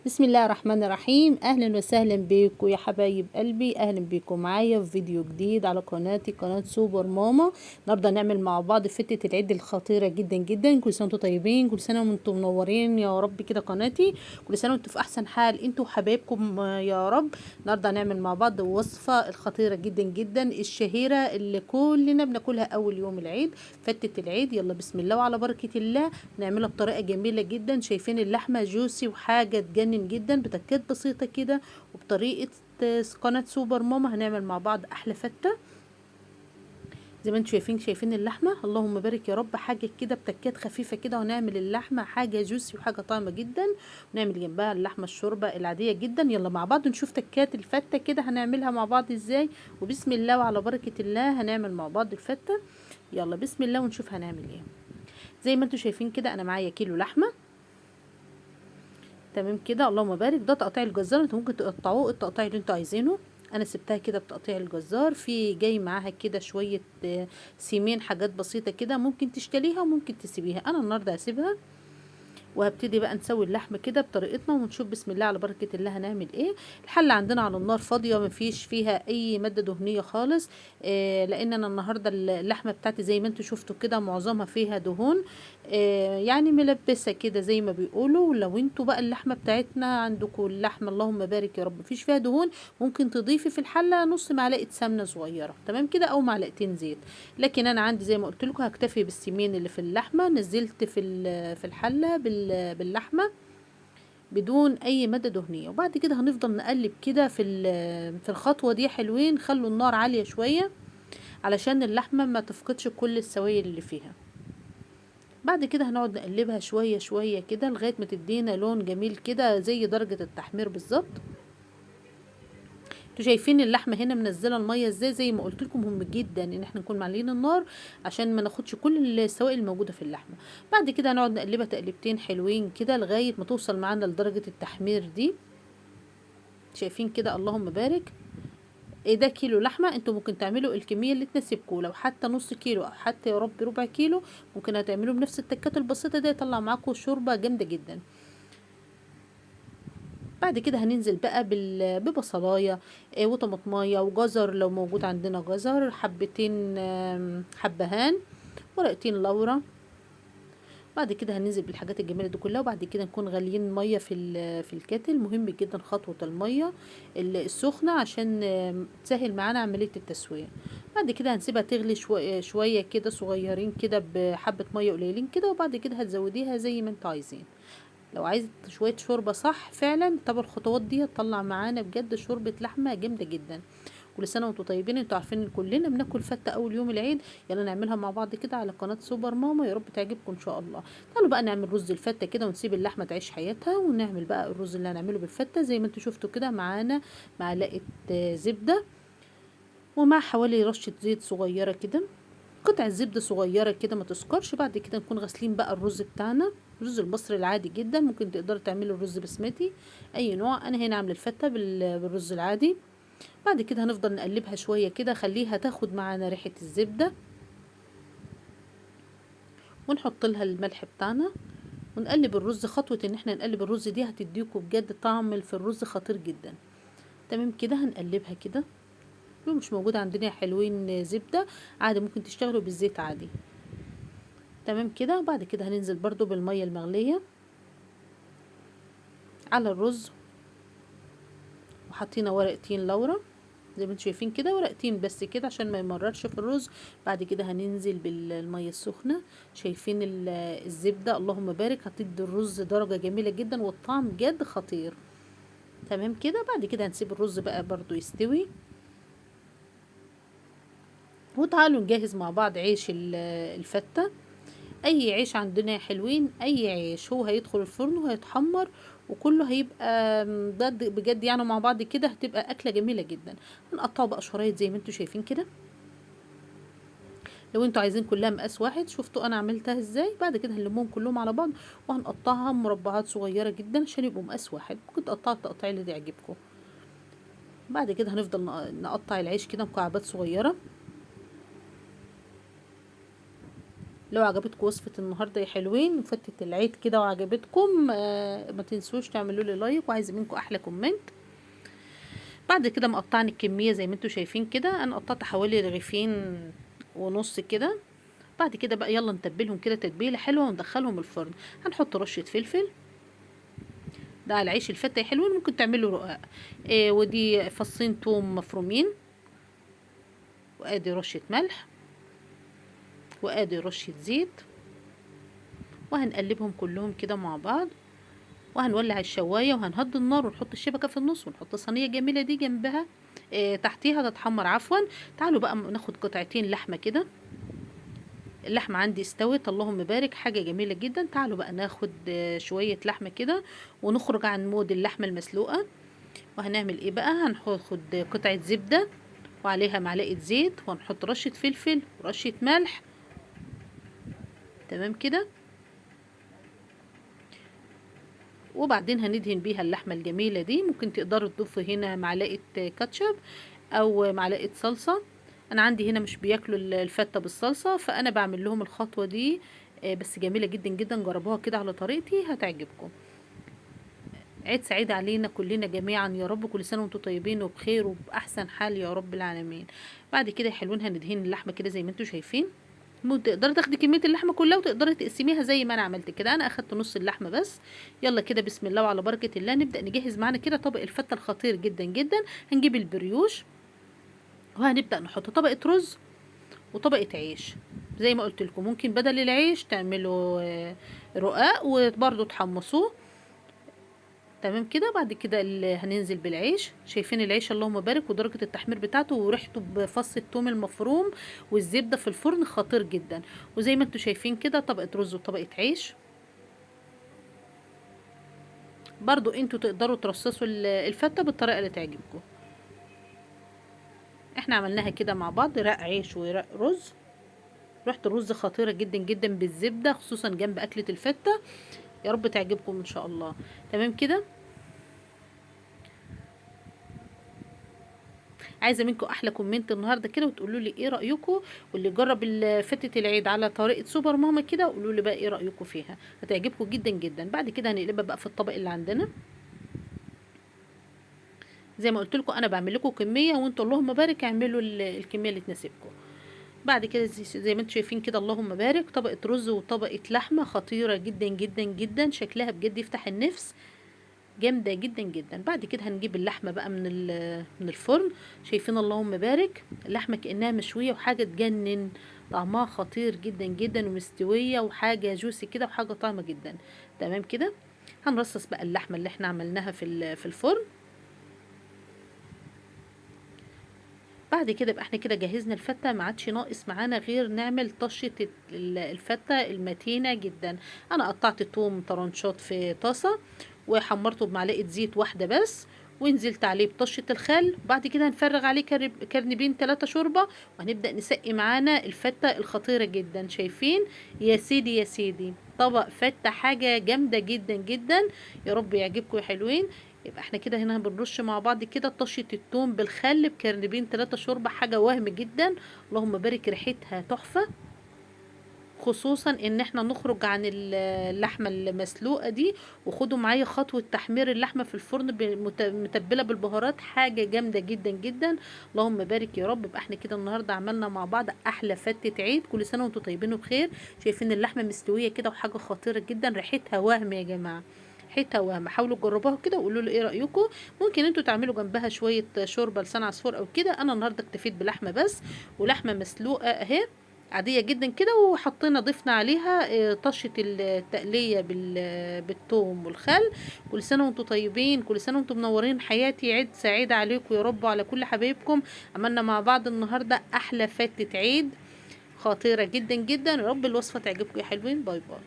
بسم الله الرحمن الرحيم. اهلا وسهلا بيكم يا حبايب قلبي، اهلا بيكم معايا في فيديو جديد على قناتي، قناة سوبر ماما. النهارده نعمل مع بعض فتة العيد الخطيرة جدا جدا. كل سنة وانتم طيبين، كل سنة وانتم منورين يا رب كده قناتي. كل سنة وانتم في احسن حال انتوا وحبايبكم يا رب. النهارده هنعمل مع بعض وصفة الخطيرة جدا جدا الشهيرة اللي كلنا بناكلها اول يوم العيد، فتة العيد. يلا بسم الله وعلى بركة الله. نعملها بطريقة جميلة جدا. شايفين اللحمة جوسي وحاجة تجنن جدا، بتكات بسيطة كده وبطريقة قناة سوبر ماما. هنعمل مع بعض أحلى فتة زي ما انتم شايفين اللحمة، اللهم بارك يا رب. حاجة كده بتكات خفيفة كده، ونعمل اللحمة حاجة جوسي وحاجة طعمة جدا، ونعمل جنبها اللحمة الشوربة العادية جدا. يلا مع بعض نشوف تكات الفتة كده هنعملها مع بعض ازاي. وبسم الله وعلى بركة الله هنعمل مع بعض الفتة. يلا بسم الله ونشوف هنعمل ايه. زي ما انتم شايفين كده انا معايا كيلو لحمة، تمام كده اللهم بارك. ده تقطيع الجزار، انتوا ممكن تقطعوه التقطيع اللي انتوا عايزينه. انا سبتها كده بتقطيع الجزار. في جاي معاها كده شويه سيمين، حاجات بسيطه كده، ممكن تشتريها وممكن تسيبيها. انا النهارده هسيبها، وهبتدي بقى نسوي اللحمه كده بطريقتنا ونشوف بسم الله على بركه الله هنعمل ايه. الحله عندنا على النار فاضيه، مفيش فيها اي ماده دهنيه خالص. لان انا النهارده اللحمه بتاعتي زي ما انتوا شفتوا كده معظمها فيها دهون، يعني ملبسه كده زي ما بيقولوا. لو انتوا بقى اللحمه بتاعتنا عندكم اللحمه اللهم بارك يا رب مفيش فيها دهون، ممكن تضيفي في الحله نص معلقه سمنه صغيره، تمام كده، او معلقتين زيت. لكن انا عندي زي ما قلت لكم هكتفي بالسمين اللي في اللحمه. نزلت في الحله باللحمه بدون اي ماده دهنيه، وبعد كده هنفضل نقلب كده في الخطوه دي. حلوين، خلوا النار عاليه شويه علشان اللحمه ما تفقدش كل السوائل اللي فيها. بعد كده هنقعد نقلبها شويه شويه كده لغايه ما تدينا لون جميل كده زي درجه التحمير بالظبط. انتوا شايفين اللحمه هنا منزله الميه ازاي؟ زي ما قلت لكم مهم جدا ان احنا نكون معلين النار عشان ما ناخدش كل السوائل الموجوده في اللحمه. بعد كده هنقعد نقلبها تقلبتين حلوين كده لغايه ما توصل معانا لدرجه التحمير دي. شايفين كده اللهم بارك. ايه ده؟ كيلو لحمه. انتوا ممكن تعملوا الكميه اللي تناسبكم، لو حتى نص كيلو او حتى يا رب ربع كيلو ممكن هتعملوا بنفس التكات البسيطه دي، يطلع معاكم شوربه جامده جدا. بعد كده هننزل بقى ببصلايه وطماطمايه وجزر، لو موجود عندنا جزر، حبتين حبهان، ورقتين لورا. بعد كده هننزل بالحاجات الجميله دي كلها، وبعد كده نكون غاليين ميه في الكاتل. مهم جدا خطوه الميه السخنه عشان تسهل معانا عمليه التسويه. بعد كده هنسيبها تغلي شويه شويه كده صغيرين كده بحبه ميه قليلين كده، وبعد كده هتزوديها زي ما انتوا عايزين. لو عايز شويه شوربه صح فعلا طب الخطوات دي هتطلع معانا بجد شوربه لحمه جامده جدا. كل سنه وانتم طيبين. انتوا عارفين ان كلنا بناكل فته اول يوم العيد. يلا نعملها مع بعض كده على قناه سوبر ماما، يا رب تعجبكم ان شاء الله. تعالوا بقى نعمل رز الفته كده ونسيب اللحمه تعيش حياتها، ونعمل بقى الرز اللي هنعمله بالفته. زي ما انتوا شفتوا كده معانا معلقه زبده، ومع حوالي رشه زيت صغيره كده، قطع زبدة صغيرة كده ما تسكرش. بعد كده نكون غاسلين بقى الرز بتاعنا، الرز المصري العادي جدا. ممكن تقدروا تعملوا الرز بسمتي اي نوع، انا هنا عامله الفته بالرز العادي. بعد كده هنفضل نقلبها شويه كده، خليها تاخد معانا ريحه الزبده، ونحط لها الملح بتاعنا ونقلب الرز. خطوه ان احنا نقلب الرز دي هتديكوا بجد طعم في الرز خطير جدا. تمام كده هنقلبها كده. لو مش موجود عندنا حلوين زبده عادي ممكن تشتغلوا بالزيت عادي. تمام كده. وبعد كده هننزل برضو بالميه المغليه على الرز، وحطينا ورقتين لورا زي ما انتم شايفين كده، ورقتين بس كده عشان ما يمررش في الرز. بعد كده هننزل بالميه السخنه. شايفين الزبده اللهم بارك هتدي الرز درجه جميله جدا والطعم بجد خطير. تمام كده. بعد كده هنسيب الرز بقى برضو يستوي، وتعالوا نجهز مع بعض عيش الفته. اي عيش عندنا حلوين، اي عيش هو هيدخل الفرن وهيتحمر وكله هيبقى بجد يعني مع بعض كده هتبقى اكله جميله جدا. هنقطعه بقى شرايط زي ما انتم شايفين كده. لو انتوا عايزين كلها مقاس واحد، شفتوا انا عملتها ازاي. بعد كده هنلمهم كلهم على بعض وهنقطعها مربعات صغيره جدا عشان يبقوا مقاس واحد. ممكن تقطعوا التقطيع اللي يعجبكم. بعد كده هنفضل نقطع العيش كده مكعبات صغيره لو عجبتكم وصفة النهاردة يا حلوين فتة العيد كده وعجبتكم ما تنسوش تعملوا لي لايك، وعايزة منكم احلى كومنت. بعد كده مقطعني الكمية زي ما انتوا شايفين كده، انا قطعت حوالي رغيفين ونص كده. بعد كده بقى يلا نتبلهم كده تتبيله حلوه وندخلهم الفرن. هنحط رشه فلفل، ده على العيش الفته يا حلوين، ممكن تعملوا رقاق. ودي فصين توم مفرومين، وادي رشه ملح، وادي رشه زيت، وهنقلبهم كلهم كده مع بعض. وهنولع الشوايه وهنهدي النار ونحط الشبكه في النص ونحط صينيه جميله دي جنبها تحتيها تتحمر عفوا. تعالوا بقى ناخد قطعتين لحمه كده. اللحمة عندي استوت اللهم بارك، حاجة جميلة جدا. تعالوا بقى ناخد شوية لحمة كده ونخرج عن مود اللحمة المسلوقة. وهنعمل ايه بقى؟ هناخد قطعة زبدة وعليها معلقة زيت، وهنحط رشة فلفل ورشة ملح. تمام كده. وبعدين هندهن بيها اللحمة الجميلة دي. ممكن تقدروا تضيفوا هنا معلقة كاتشب او معلقة صلصة. انا عندي هنا مش بياكلوا الفتة بالصلصة، فانا بعمل لهم الخطوة دي. بس جميلة جدا جدا، جربوها كده على طريقتي هتعجبكم. عيد سعيد علينا كلنا جميعا يا رب، كل سنة وانتم طيبين وبخير وبأحسن حال يا رب العالمين. بعد كده يا حلوين هندهن اللحمة كده زي ما انتم شايفين. تقدري تاخدي كمية اللحمة كلها وتقدري تقسميها زي ما انا عملت كده. انا اخدت نص اللحمة بس. يلا كده بسم الله وعلى بركة الله نبدأ نجهز معانا كده طبق الفتة الخطير جدا جدا. هنجيب البريوش وهنبدأ نحط طبقة رز وطبقة عيش. زي ما قلت لكم ممكن بدل العيش تعملوا رقاق وبرضه تحمصوه. تمام كده. بعد كده هننزل بالعيش. شايفين العيش اللهم بارك، ودرجة التحمير بتاعته وريحته بفص الثوم المفروم والزبدة في الفرن خطير جدا. وزي ما انتوا شايفين كده طبقة رز وطبقة عيش. برضو انتوا تقدروا ترصصوا الفتة بالطريقة اللي تعجبكم. احنا عملناها كده مع بعض، رق عيش ورق رز. ريحة الرز خطيرة جدا جدا بالزبدة، خصوصا جنب أكلة الفتة. يا رب تعجبكم ان شاء الله. تمام كده. عايزه منكم احلى كومنت النهارده كده وتقولوا لي ايه رايكم، واللي جرب فتة العيد على طريقه سوبر ماما كده قولوا لي بقى ايه رايكم فيها، هتعجبكم جدا جدا. بعد كده هنقلبها بقى في الطبق اللي عندنا. زي ما قلت لكم انا بعمل لكم كميه وانتوا اللهم بارك اعملوا الكميه اللي تناسبكم. بعد كده زي ما انتم شايفين كده اللهم بارك طبقه رز وطبقه لحمه خطيره جدا جدا جدا، شكلها بجد يفتح النفس، جامده جدا جدا. بعد كده هنجيب اللحمه بقى من الفرن. شايفين اللهم بارك اللحمه كانها مشويه وحاجه تجنن، طعمها خطير جدا جدا ومستويه وحاجه جوسي كده وحاجه طعمه جدا. تمام كده. هنرصص بقى اللحمه اللي احنا عملناها في الفرن. بعد كده يبقى احنا كده جهزنا الفته، ما عادش ناقص معانا غير نعمل طشه الفته المتينه جدا. انا قطعت توم طرنشات في طاسه وحمرته بمعلقه زيت واحده بس، ونزلت عليه بطشه الخل. بعد كده هنفرغ عليه كرنبين 3 شوربه، وهنبدا نسقي معانا الفته الخطيره جدا. شايفين يا سيدي يا سيدي طبق فته حاجه جامده جدا جدا. يا رب يعجبكم يا حلوين. يبقى احنا كده هنا بنرش مع بعض كده طشة التوم بالخل بكرنبين 3 شوربة، حاجة وهم جدا. اللهم بارك ريحتها تحفة، خصوصا ان احنا نخرج عن اللحمة المسلوقة دي. وخدوا معايا خطوة تحمير اللحمة في الفرن متبلة بالبهارات، حاجة جامدة جدا جدا. اللهم بارك يا رب. يبقى احنا كده النهاردة عملنا مع بعض احلى فتة عيد، كل سنة وانتم طيبين وبخير. شايفين اللحمة مستوية كده وحاجة خطيرة جدا، ريحتها وهم يا جماعة، ريحتها وهم. حاولوا تجربوها كده وقولوا لي ايه رايكم. ممكن انتوا تعملوا جنبها شويه شوربه لسان عصفور او كده. انا النهارده اكتفيت بلحمه بس، ولحمه مسلوقه اهي عاديه جدا كده. وحطينا ضفنا عليها طشه التقليه بالثوم والخل. كل سنه وانتم طيبين، كل سنه وانتم منورين حياتي. عيد سعيد عليكم يا رب وعلى كل حبايبكم. عملنا مع بعض النهارده احلى فتة عيد خطيره جدا جدا. يا رب الوصفه تعجبكم يا حلوين. باي باي.